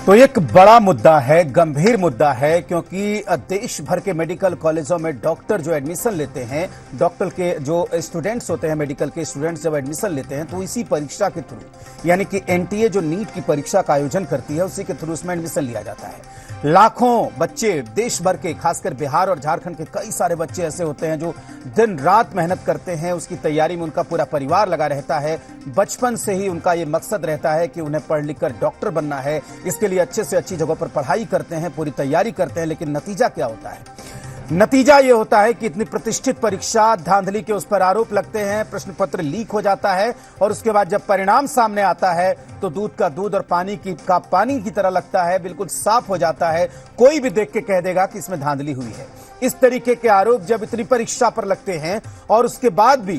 तो एक बड़ा मुद्दा है, गंभीर मुद्दा है, क्योंकि देश भर के मेडिकल कॉलेजों में डॉक्टर जो एडमिशन लेते हैं, डॉक्टर के जो स्टूडेंट्स होते हैं, मेडिकल के स्टूडेंट्स जब एडमिशन लेते हैं तो इसी परीक्षा के थ्रू, यानी कि एनटीए जो नीट की परीक्षा का आयोजन करती है उसी के थ्रू उसमें एडमिशन लिया जाता है। लाखों बच्चे देश भर के, खासकर बिहार और झारखंड के कई सारे बच्चे ऐसे होते हैं जो दिन रात मेहनत करते हैं, उसकी तैयारी में उनका पूरा परिवार लगा रहता है। बचपन से ही उनका ये मकसद रहता है कि उन्हें पढ़ लिख कर डॉक्टर बनना है, इसके लिए अच्छे से अच्छी जगहों पर पढ़ाई करते हैं, पूरी तैयारी करते हैं। लेकिन नतीजा क्या होता है? नतीजा ये होता है कि इतनी प्रतिष्ठित परीक्षा, धांधली के उस पर आरोप लगते हैं, प्रश्न पत्र लीक हो जाता है और उसके बाद जब परिणाम सामने आता है तो दूध का दूध और पानी का पानी की तरह लगता है, बिल्कुल साफ हो जाता है। कोई भी देख के कह देगा कि इसमें धांधली हुई है। इस तरीके के आरोप जब इतनी परीक्षा पर लगते हैं और उसके बाद भी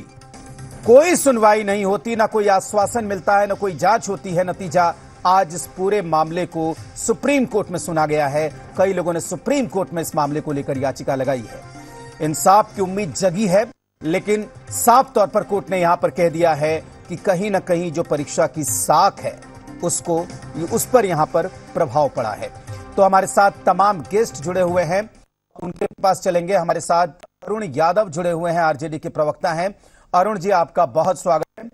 कोई सुनवाई नहीं होती, ना कोई आश्वासन मिलता है, ना कोई जांच होती है, नतीजा आज इस पूरे मामले को सुप्रीम कोर्ट में सुना गया है। कई लोगों ने सुप्रीम कोर्ट में इस मामले को लेकर याचिका लगाई है। इंसाफ की उम्मीद जगी है, लेकिन साफ तौर पर कोर्ट ने यहां पर कह दिया है कि कहीं ना कहीं जो परीक्षा की साख है उस पर यहां पर प्रभाव पड़ा है। तो हमारे साथ तमाम गेस्ट जुड़े हुए हैं, उनके पास चलेंगे। हमारे साथ अरुण यादव जुड़े हुए हैं, आरजेडी के प्रवक्ता हैं। अरुण जी, आपका बहुत स्वागत है।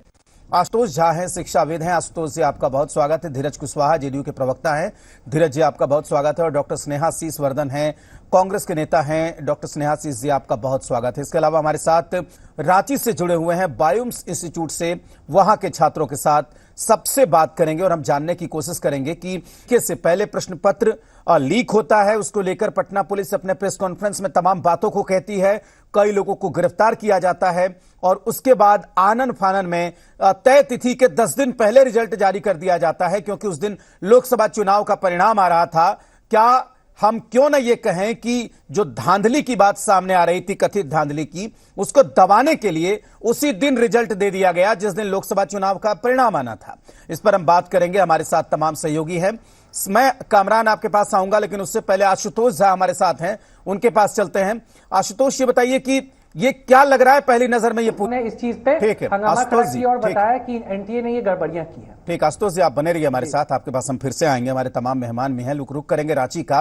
आशुतोष झा हैं, शिक्षाविद हैं। आशुतोष जी, आपका बहुत स्वागत है। धीरज कुशवाहा जेडीयू के प्रवक्ता हैं। धीरज जी, आपका बहुत स्वागत है। और डॉक्टर स्नेहा शीषवर्धन हैं, कांग्रेस के नेता हैं। डॉक्टर स्नेहा शीष जी, आपका बहुत स्वागत है। इसके अलावा हमारे साथ रांची से जुड़े हुए हैं, बायोम्स इंस्टीट्यूट से, वहां के छात्रों के साथ सबसे बात करेंगे और हम जानने की कोशिश करेंगे कि इससे पहले प्रश्न पत्र लीक होता है, उसको लेकर पटना पुलिस अपने प्रेस कॉन्फ्रेंस में तमाम बातों को कहती है, कई लोगों को गिरफ्तार किया जाता है और उसके बाद आनन फानन में तय तिथि के 10 दिन पहले रिजल्ट जारी कर दिया जाता है, क्योंकि उस दिन लोकसभा चुनाव का परिणाम आ रहा था। क्या हम क्यों न ये कहें कि जो धांधली की बात सामने आ रही थी, कथित धांधली की, उसको दबाने के लिए उसी दिन रिजल्ट दे दिया गया जिस दिन लोकसभा चुनाव का परिणाम आना था। इस पर हम बात करेंगे। हमारे साथ तमाम सहयोगी हैं। मैं कामरान आपके पास आऊंगा, लेकिन उससे पहले आशुतोष झा हमारे साथ हैं, उनके पास चलते हैं। आशुतोष, ये बताइए कि ये क्या लग रहा है पहली नजर में? ये इस चीज पे ठीक है आशुतोष जी, और बताया कि एनटीए ने ये गड़बड़ियां की है। ठीक, आशुतोष जी, आप बने रहिए हमारे साथ। आपके पास हम फिर से आएंगे। हमारे तमाम मेहमान भी हैं। रुक करेंगे रांची का।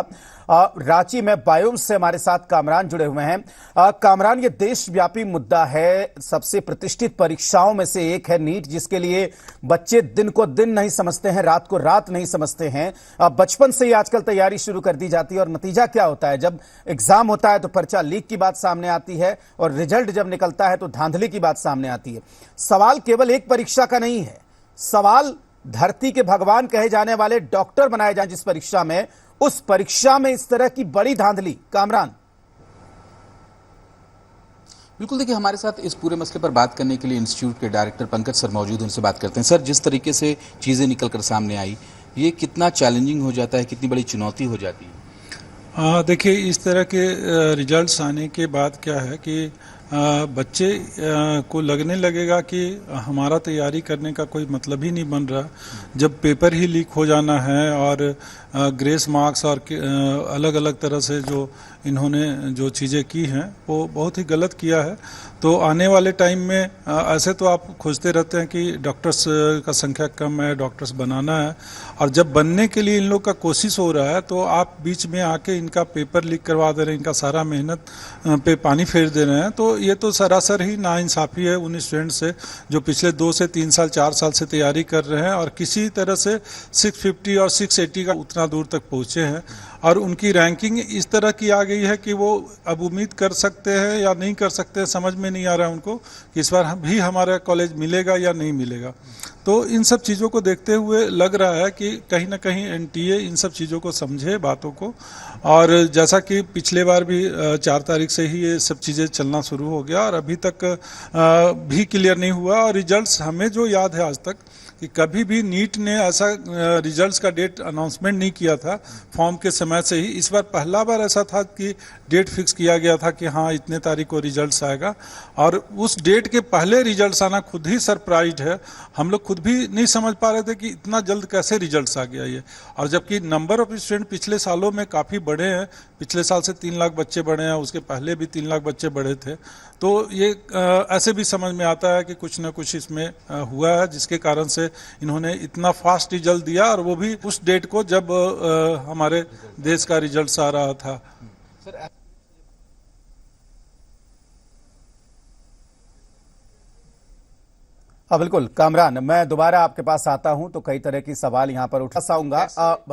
रांची में बायोम्स से हमारे साथ कामरान जुड़े हुए हैं। कामरान, ये देशव्यापी मुद्दा है, सबसे प्रतिष्ठित परीक्षाओं में से एक है नीट, जिसके लिए बच्चे दिन को दिन नहीं समझते हैं, रात को रात नहीं समझते हैं। बचपन से ही आजकल तैयारी शुरू कर दी जाती है और नतीजा क्या होता है? जब एग्जाम होता है तो पर्चा लीक की बात सामने आती है और रिजल्ट जब निकलता है तो धांधली की बात सामने आती है। सवाल केवल एक परीक्षा का नहीं है, सवाल धरती के भगवान कहे जाने वाले डॉक्टर बनाए जाएं जिस परीक्षा में, उस परीक्षा में इस तरह की बड़ी धांधली। कामरान, बिल्कुल, देखिए, हमारे साथ इस पूरे मसले पर बात करने के लिए इंस्टीट्यूट के डायरेक्टर पंकज सर मौजूद, उनसे बात करते हैं। सर, जिस तरीके से चीज़ें निकलकर सामने आई, ये कितना चैलेंजिंग हो जाता है, कितनी बड़ी चुनौती हो जाती है? देखिए, इस तरह के रिजल्ट्स आने के बाद क्या है कि बच्चे को लगने लगेगा कि हमारा तैयारी करने का कोई मतलब ही नहीं बन रहा। जब पेपर ही लीक हो जाना है और ग्रेस मार्क्स और अलग अलग तरह से जो इन्होंने जो चीज़ें की हैं वो बहुत ही गलत किया है। तो आने वाले टाइम में ऐसे तो आप खोजते रहते हैं कि डॉक्टर्स का संख्या कम है, डॉक्टर्स बनाना है, और जब बनने के लिए इन लोग का कोशिश हो रहा है तो आप बीच में आके इनका पेपर लीक करवा दे रहे हैं, इनका सारा मेहनत पे पानी फेर दे रहे हैं। तो ये तो सरासर ही नाइंसाफ़ी है उन स्टूडेंट से जो पिछले 2 से 3 साल 4 साल से तैयारी कर रहे हैं और किसी तरह से 650 और 680 का उतना दूर तक पहुँचे हैं। और उनकी रैंकिंग इस तरह की आ गई है कि वो अब उम्मीद कर सकते हैं या नहीं कर सकते हैं, समझ में नहीं आ रहा है उनको कि इस बार भी हमारा कॉलेज मिलेगा या नहीं मिलेगा। तो इन सब चीज़ों को देखते हुए लग रहा है कि कहीं ना कहीं एनटीए इन सब चीज़ों को समझे, बातों को। और जैसा कि पिछले बार भी 4 तारीख से ही ये सब चीज़ें चलना शुरू हो गया और अभी तक भी क्लियर नहीं हुआ। और रिजल्ट्स हमें जो याद है आज तक कि कभी भी नीट ने ऐसा रिजल्ट्स का डेट अनाउंसमेंट नहीं किया था फॉर्म के समय से ही। इस बार पहला बार ऐसा था कि डेट फिक्स किया गया था कि हाँ इतने तारीख को रिजल्ट्स आएगा, और उस डेट के पहले रिजल्ट्स आना खुद ही सरप्राइज है। हम लोग खुद भी नहीं समझ पा रहे थे कि इतना जल्द कैसे रिजल्ट्स आ गया ये। और जबकि नंबर ऑफ स्टूडेंट पिछले सालों में काफ़ी बढ़े हैं, पिछले साल से 3 लाख बच्चे बढ़े हैं, उसके पहले भी 3 लाख बच्चे बढ़े थे। तो ये ऐसे भी समझ में आता है कि कुछ ना कुछ इसमें हुआ है जिसके कारण से से इन्होंने इतना फास्ट रिजल्ट दिया, और वो भी उस डेट को जब हमारे देश का रिजल्ट आ रहा था। हाँ बिल्कुल कामरान, मैं दोबारा आपके पास आता हूं तो कई तरह की सवाल यहां पर उठा आऊंगा।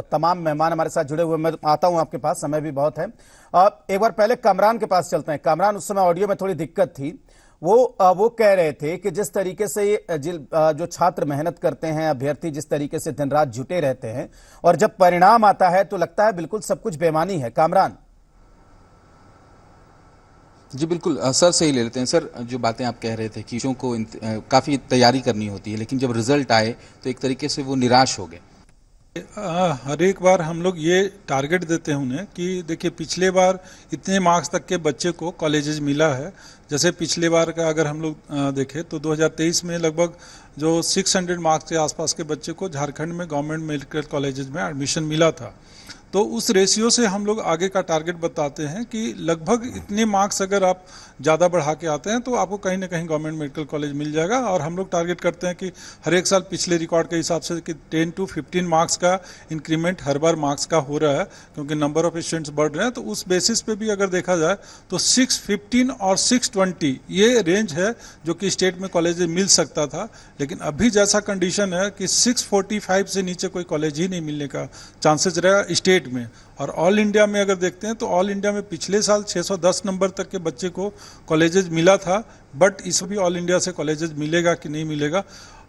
तमाम मेहमान हमारे साथ जुड़े हुए, मैं आता हूं आपके पास, समय भी बहुत है। एक बार पहले कामरान के पास चलते हैं। कामरान, उस समय ऑडियो में थोड़ी दिक्कत थी। वो कह रहे थे कि जिस तरीके से जो छात्र मेहनत करते हैं, अभ्यर्थी जिस तरीके से दिन रात जुटे रहते हैं, और जब परिणाम आता है तो लगता है बिल्कुल सब कुछ बेमानी है। कामरान जी बिल्कुल सर, सही ले लेते हैं सर। जो बातें आप कह रहे थे कि बच्चों को काफ़ी तैयारी करनी होती है, लेकिन जब रिजल्ट आए तो एक तरीके से वो निराश हो गए। हर एक बार हम लोग ये टारगेट देते हैं उन्हें कि देखिए, पिछले बार इतने मार्क्स तक के बच्चे को कॉलेजेस मिला है। जैसे पिछले बार का अगर हम लोग देखें तो 2023 में लगभग जो 600 मार्क्स के आसपास के बच्चे को झारखंड में गवर्नमेंट मेडिकल कॉलेजेस में एडमिशन मिला था। तो उस रेशियो से हम लोग आगे का टारगेट बताते हैं कि लगभग इतने मार्क्स अगर आप ज़्यादा बढ़ा के आते हैं तो आपको कहीं ना कहीं गवर्नमेंट मेडिकल कॉलेज मिल जाएगा। और हम लोग टारगेट करते हैं कि हर एक साल पिछले रिकॉर्ड के हिसाब से कि 10 to 15 मार्क्स का इंक्रीमेंट हर बार मार्क्स का हो रहा है, क्योंकि नंबर ऑफ स्टूडेंट्स बढ़ रहे हैं। तो उस बेसिस पे भी अगर देखा जाए तो 615 और 620 ये रेंज है जो कि स्टेट में कॉलेज मिल सकता था। लेकिन अभी जैसा कंडीशन है कि 645 से नीचे कोई कॉलेज ही नहीं मिलने का चांसेस रहेगा स्टेट में। और ऑल इंडिया में अगर देखते हैं तो ऑल इंडिया में पिछले साल 610 नंबर तक के बच्चे को कॉलेजेस मिला था, बट इस भी ऑल इंडिया से कॉलेजेस मिलेगा कि नहीं मिलेगा।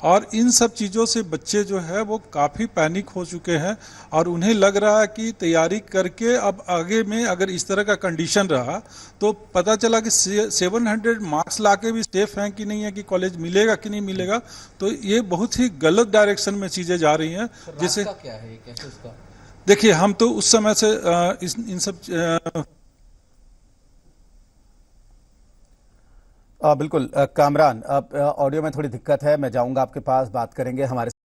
और इन सब चीज़ों से बच्चे जो है वो काफ़ी पैनिक हो चुके हैं, और उन्हें लग रहा है कि तैयारी करके अब आगे में अगर इस तरह का कंडीशन रहा तो पता चला कि 700 मार्क्स लाके भी सेफ हैं कि नहीं है, कि कॉलेज मिलेगा कि नहीं मिलेगा। तो ये बहुत ही गलत डायरेक्शन में चीज़ें जा रही हैं। जिसे क्या है, कैसे इसका? देखिए, हम तो उस समय से इन सब बिल्कुल कामरान, ऑडियो में थोड़ी दिक्कत है, मैं जाऊंगा आपके पास, बात करेंगे हमारे